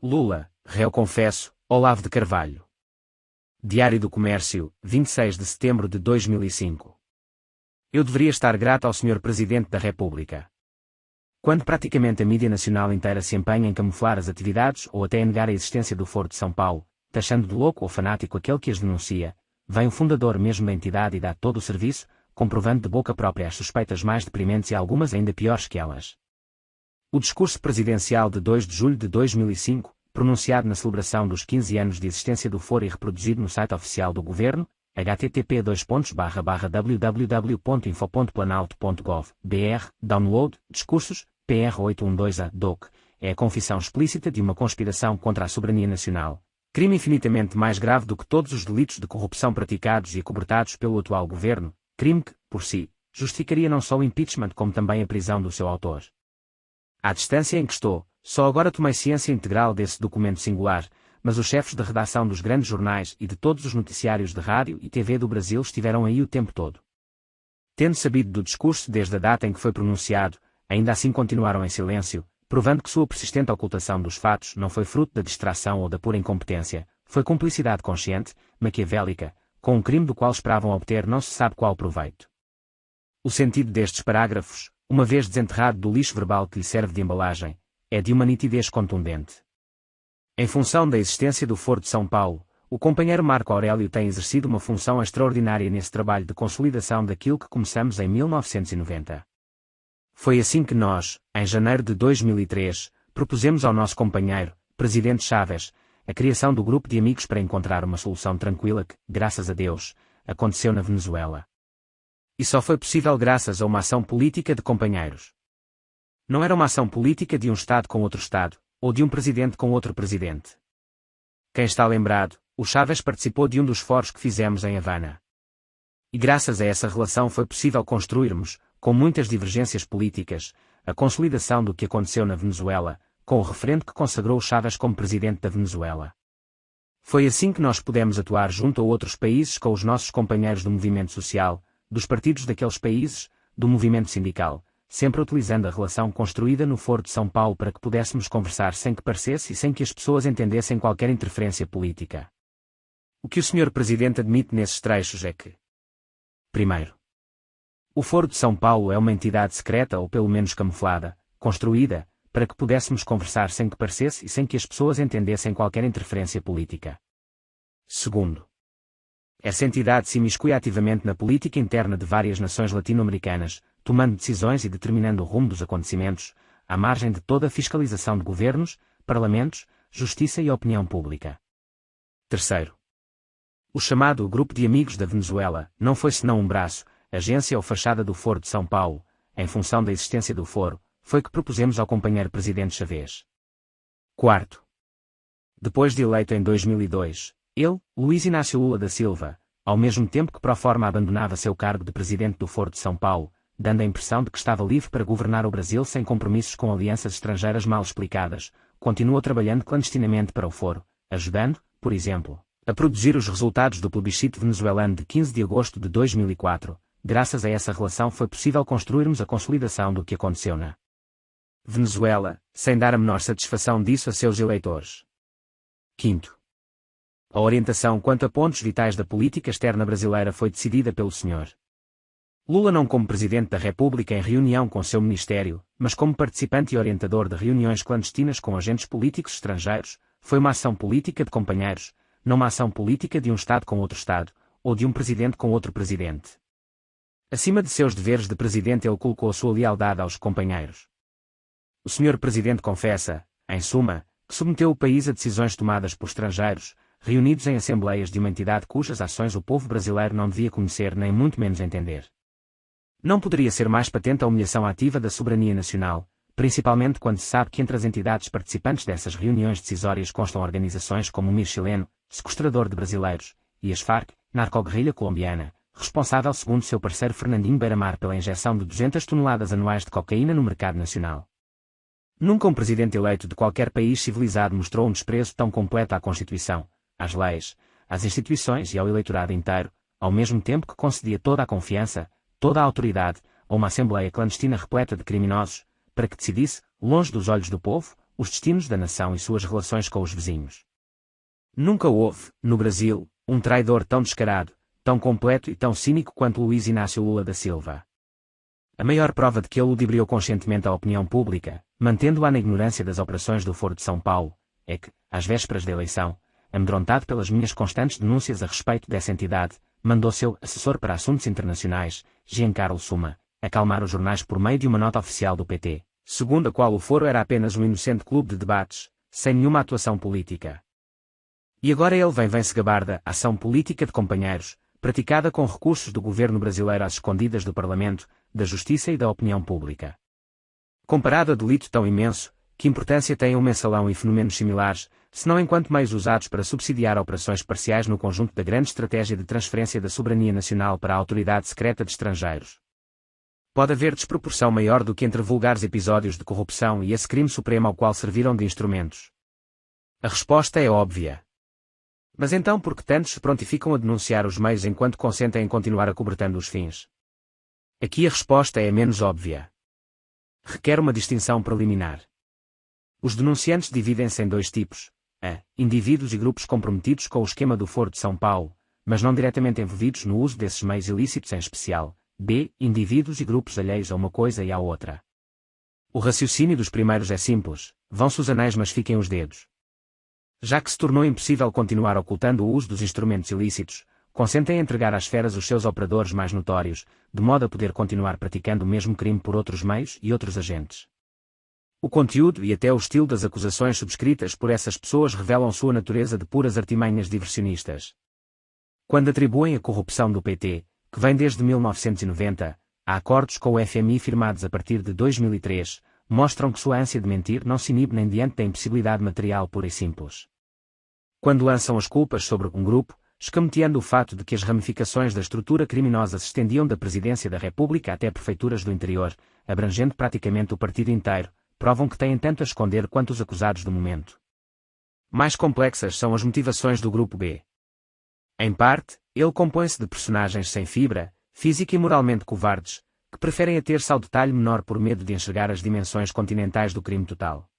Lula, réu confesso, Olavo de Carvalho. Diário do Comércio, 26 de setembro de 2005. Eu deveria estar grato ao Sr. Presidente da República. Quando praticamente a mídia nacional inteira se empenha em camuflar as atividades ou até em negar a existência do Foro de São Paulo, taxando de louco ou fanático aquele que as denuncia, vem o fundador mesmo da entidade e dá todo o serviço, comprovando de boca própria as suspeitas mais deprimentes e algumas ainda piores que elas. O discurso presidencial de 2 de julho de 2005, pronunciado na celebração dos 15 anos de existência do Foro e reproduzido no site oficial do Governo, http://www.info.planalto.gov.br, download, discursos, PR 812A, DOC, é a confissão explícita de uma conspiração contra a soberania nacional, crime infinitamente mais grave do que todos os delitos de corrupção praticados e acobertados pelo atual governo, crime que, por si, justificaria não só o impeachment como também a prisão do seu autor. À distância em que estou, só agora tomei ciência integral desse documento singular, mas os chefes de redação dos grandes jornais e de todos os noticiários de rádio e TV do Brasil estiveram aí o tempo todo. Tendo sabido do discurso desde a data em que foi pronunciado, ainda assim continuaram em silêncio, provando que sua persistente ocultação dos fatos não foi fruto da distração ou da pura incompetência, foi cumplicidade consciente, maquiavélica, com um crime do qual esperavam obter não se sabe qual proveito. O sentido destes parágrafos, uma vez desenterrado do lixo verbal que lhe serve de embalagem, é de uma nitidez contundente. Em função da existência do Foro de São Paulo, o companheiro Marco Aurélio tem exercido uma função extraordinária nesse trabalho de consolidação daquilo que começamos em 1990. Foi assim que nós, em janeiro de 2003, propusemos ao nosso companheiro, Presidente Chávez, a criação do grupo de amigos para encontrar uma solução tranquila que, graças a Deus, aconteceu na Venezuela. E só foi possível graças a uma ação política de companheiros. Não era uma ação política de um Estado com outro Estado, ou de um presidente com outro presidente. Quem está lembrado, o Chávez participou de um dos foros que fizemos em Havana. E graças a essa relação foi possível construirmos, com muitas divergências políticas, a consolidação do que aconteceu na Venezuela, com o referendo que consagrou o Chávez como presidente da Venezuela. Foi assim que nós pudemos atuar junto a outros países com os nossos companheiros do movimento social, dos partidos daqueles países, do movimento sindical, sempre utilizando a relação construída no Foro de São Paulo para que pudéssemos conversar sem que parecesse e sem que as pessoas entendessem qualquer interferência política. O que o Sr. Presidente admite nesses trechos é que: primeiro, o Foro de São Paulo é uma entidade secreta ou pelo menos camuflada, construída, para que pudéssemos conversar sem que parecesse e sem que as pessoas entendessem qualquer interferência política. Segundo, essa entidade se imiscui ativamente na política interna de várias nações latino-americanas, tomando decisões e determinando o rumo dos acontecimentos, à margem de toda a fiscalização de governos, parlamentos, justiça e opinião pública. Terceiro, o chamado Grupo de Amigos da Venezuela não foi senão um braço, agência ou fachada do Foro de São Paulo. Em função da existência do Foro, foi que propusemos ao companheiro Presidente Chávez. Quarto, depois de eleito em 2002, ele, Luiz Inácio Lula da Silva, ao mesmo tempo que pro forma abandonava seu cargo de Presidente do Foro de São Paulo, dando a impressão de que estava livre para governar o Brasil sem compromissos com alianças estrangeiras mal explicadas, continuou trabalhando clandestinamente para o Foro, ajudando, por exemplo, a produzir os resultados do plebiscito venezuelano de 15 de agosto de 2004. Graças a essa relação foi possível construirmos a consolidação do que aconteceu na Venezuela, sem dar a menor satisfação disso a seus eleitores. Quinto, a orientação quanto a pontos vitais da política externa brasileira foi decidida pelo Sr. Lula não como Presidente da República em reunião com seu ministério, mas como participante e orientador de reuniões clandestinas com agentes políticos estrangeiros. Foi uma ação política de companheiros, não uma ação política de um Estado com outro Estado, ou de um presidente com outro presidente. Acima de seus deveres de presidente ele colocou a sua lealdade aos companheiros. O Sr. Presidente confessa, em suma, que submeteu o país a decisões tomadas por estrangeiros, reunidos em assembleias de uma entidade cujas ações o povo brasileiro não devia conhecer nem muito menos entender. Não poderia ser mais patente a humilhação ativa da soberania nacional, principalmente quando se sabe que entre as entidades participantes dessas reuniões decisórias constam organizações como o MIR chileno, sequestrador de brasileiros, e as Farc, narcoguerrilha colombiana, responsável segundo seu parceiro Fernandinho Beiramar pela injeção de 200 toneladas anuais de cocaína no mercado nacional. Nunca um presidente eleito de qualquer país civilizado mostrou um desprezo tão completo à Constituição, às leis, às instituições e ao eleitorado inteiro, ao mesmo tempo que concedia toda a confiança, toda a autoridade, a uma assembleia clandestina repleta de criminosos, para que decidisse, longe dos olhos do povo, os destinos da nação e suas relações com os vizinhos. Nunca houve, no Brasil, um traidor tão descarado, tão completo e tão cínico quanto Luiz Inácio Lula da Silva. A maior prova de que ele ludibriou conscientemente a opinião pública, mantendo-a na ignorância das operações do Foro de São Paulo, é que, às vésperas da eleição, amedrontado pelas minhas constantes denúncias a respeito dessa entidade, mandou seu assessor para assuntos internacionais, Giancarlo Suma, acalmar os jornais por meio de uma nota oficial do PT, segundo a qual o Foro era apenas um inocente clube de debates, sem nenhuma atuação política. E agora ele vem se gabar da ação política de companheiros, praticada com recursos do governo brasileiro às escondidas do Parlamento, da Justiça e da opinião pública. Comparado a delito tão imenso, que importância tem um mensalão e fenômenos similares, se não enquanto meios usados para subsidiar operações parciais no conjunto da grande estratégia de transferência da soberania nacional para a autoridade secreta de estrangeiros? Pode haver desproporção maior do que entre vulgares episódios de corrupção e esse crime supremo ao qual serviram de instrumentos? A resposta é óbvia. Mas então por que tantos se prontificam a denunciar os meios enquanto consentem em continuar acobertando os fins? Aqui a resposta é menos óbvia. Requer uma distinção preliminar. Os denunciantes dividem-se em dois tipos: a. Indivíduos e grupos comprometidos com o esquema do Foro de São Paulo, mas não diretamente envolvidos no uso desses meios ilícitos em especial. B. Indivíduos e grupos alheios a uma coisa e à outra. O raciocínio dos primeiros é simples: vão-se os anéis mas fiquem os dedos. Já que se tornou impossível continuar ocultando o uso dos instrumentos ilícitos, consentem entregar às feras os seus operadores mais notórios, de modo a poder continuar praticando o mesmo crime por outros meios e outros agentes. O conteúdo e até o estilo das acusações subscritas por essas pessoas revelam sua natureza de puras artimanhas diversionistas. Quando atribuem a corrupção do PT, que vem desde 1990, a acordos com o FMI firmados a partir de 2003, mostram que sua ânsia de mentir não se inibe nem diante da impossibilidade material pura e simples. Quando lançam as culpas sobre um grupo, escamoteando o fato de que as ramificações da estrutura criminosa se estendiam da Presidência da República até prefeituras do interior, abrangendo praticamente o partido inteiro, provam que têm tanto a esconder quanto os acusados do momento. Mais complexas são as motivações do Grupo B. Em parte, ele compõe-se de personagens sem fibra, física e moralmente covardes, que preferem ater-se ao detalhe menor por medo de enxergar as dimensões continentais do crime total.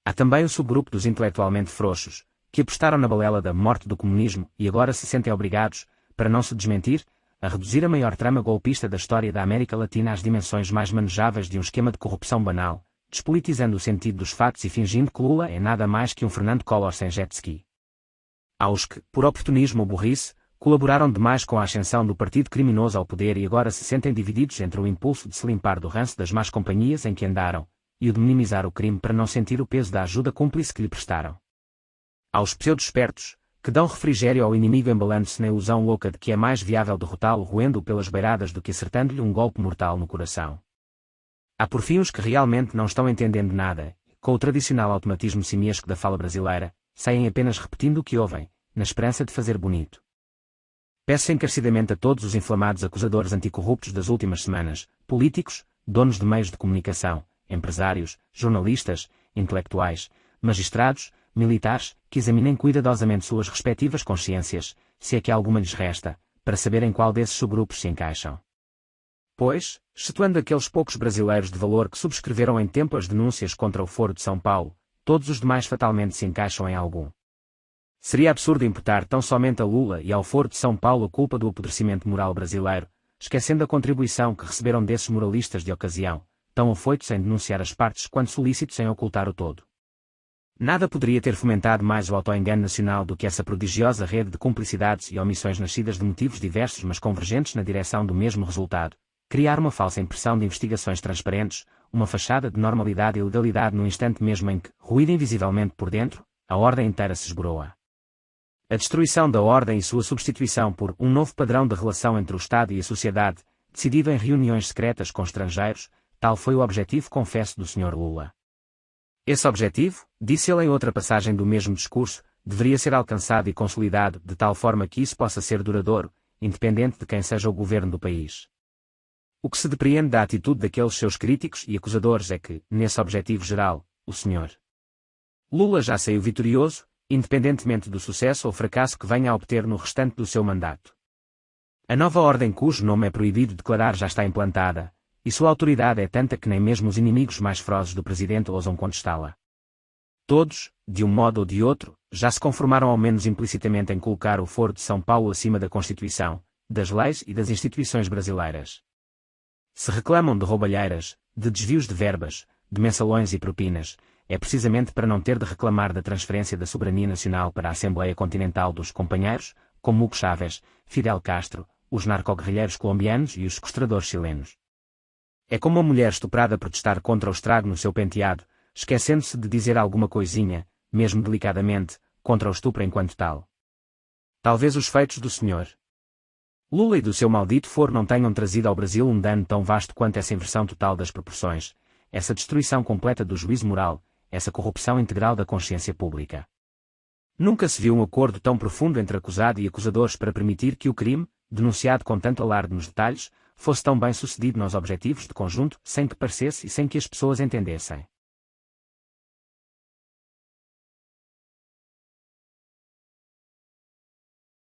Há também o subgrupo dos intelectualmente frouxos, que apostaram na balela da morte do comunismo e agora se sentem obrigados, para não se desmentir, a reduzir a maior trama golpista da história da América Latina às dimensões mais manejáveis de um esquema de corrupção banal, despolitizando o sentido dos fatos e fingindo que Lula é nada mais que um Fernando Collor sem jet ski. Há os que, por oportunismo ou burrice, colaboraram demais com a ascensão do partido criminoso ao poder e agora se sentem divididos entre o impulso de se limpar do ranço das más companhias em que andaram, e o de minimizar o crime para não sentir o peso da ajuda cúmplice que lhe prestaram. Há os pseudo-espertos, que dão refrigério ao inimigo embalando-se na ilusão louca de que é mais viável derrotá-lo roendo-o pelas beiradas do que acertando-lhe um golpe mortal no coração. Há por fim os que realmente não estão entendendo nada, com o tradicional automatismo simiesco da fala brasileira, saem apenas repetindo o que ouvem, na esperança de fazer bonito. Peço encarecidamente a todos os inflamados acusadores anticorruptos das últimas semanas, políticos, donos de meios de comunicação, empresários, jornalistas, intelectuais, magistrados, militares, que examinem cuidadosamente suas respectivas consciências, se é que alguma lhes resta, para saber em qual desses subgrupos se encaixam. Pois, excetuando aqueles poucos brasileiros de valor que subscreveram em tempo as denúncias contra o Foro de São Paulo, todos os demais fatalmente se encaixam em algum. Seria absurdo imputar tão somente a Lula e ao Foro de São Paulo a culpa do apodrecimento moral brasileiro, esquecendo a contribuição que receberam desses moralistas de ocasião, tão afoitos em denunciar as partes quanto solícitos em ocultar o todo. Nada poderia ter fomentado mais o auto-engano nacional do que essa prodigiosa rede de cumplicidades e omissões nascidas de motivos diversos mas convergentes na direção do mesmo resultado: criar uma falsa impressão de investigações transparentes, uma fachada de normalidade e legalidade no instante mesmo em que, ruída invisivelmente por dentro, a ordem inteira se esboroa. A destruição da ordem e sua substituição por um novo padrão de relação entre o Estado e a sociedade, decidido em reuniões secretas com estrangeiros, tal foi o objetivo confesso do Sr. Lula. Esse objetivo, disse ele em outra passagem do mesmo discurso, deveria ser alcançado e consolidado de tal forma que isso possa ser duradouro, independente de quem seja o governo do país. O que se depreende da atitude daqueles seus críticos e acusadores é que, nesse objetivo geral, o Sr. Lula já saiu vitorioso, independentemente do sucesso ou fracasso que venha a obter no restante do seu mandato. A nova ordem cujo nome é proibido declarar já está implantada, e sua autoridade é tanta que nem mesmo os inimigos mais ferozes do presidente ousam contestá-la. Todos, de um modo ou de outro, já se conformaram ao menos implicitamente em colocar o Foro de São Paulo acima da Constituição, das leis e das instituições brasileiras. Se reclamam de roubalheiras, de desvios de verbas, de mensalões e propinas, é precisamente para não ter de reclamar da transferência da soberania nacional para a Assembleia Continental dos companheiros, como Hugo Chávez, Fidel Castro, os narcoguerrilheiros colombianos e os sequestradores chilenos. É como uma mulher estuprada protestar contra o estrago no seu penteado, esquecendo-se de dizer alguma coisinha, mesmo delicadamente, contra o estupro enquanto tal. Talvez os feitos do Sr. Lula e do seu maldito foro não tenham trazido ao Brasil um dano tão vasto quanto essa inversão total das proporções, essa destruição completa do juízo moral, essa corrupção integral da consciência pública. Nunca se viu um acordo tão profundo entre acusado e acusadores para permitir que o crime, denunciado com tanto alarde nos detalhes, fosse tão bem sucedido nos objetivos de conjunto, sem que parecesse e sem que as pessoas entendessem.